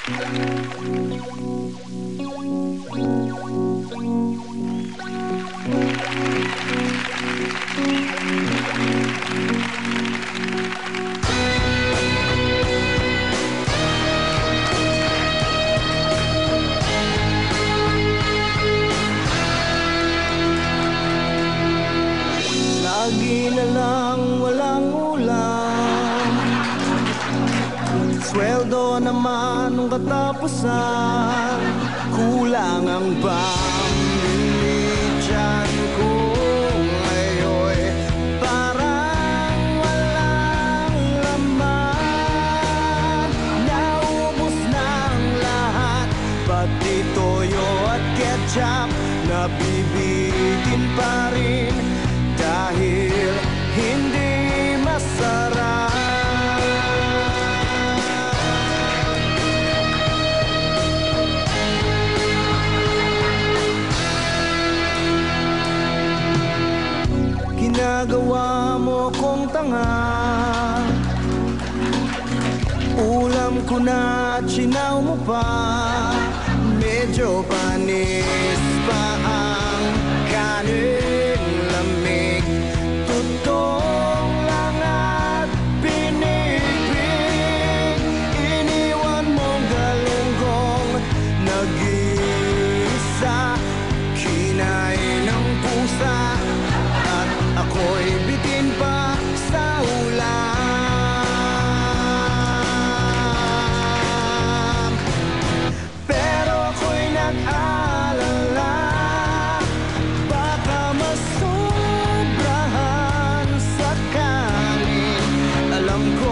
Lagi na lang walang ulam, sweldo naman nung katapusan, kulang ang pambili dyan ko ngayon. Parang walang laman, naubos na ang lahat, pati toyo at ketchup, nabibitin pa rin dahil hindi masarap. Ginagawa mo kong tanga, ulam ko na chinaw mo pa, medyo panis pa ang kanin, lamig, tutong lang at pinipig. Iniwan mong galunggong nag-iisa, kinain ng pusa, at ako'y bitin pa sa ulam. Pero ako'y nag-alala, baka masobrahan sa kanin. Alam ko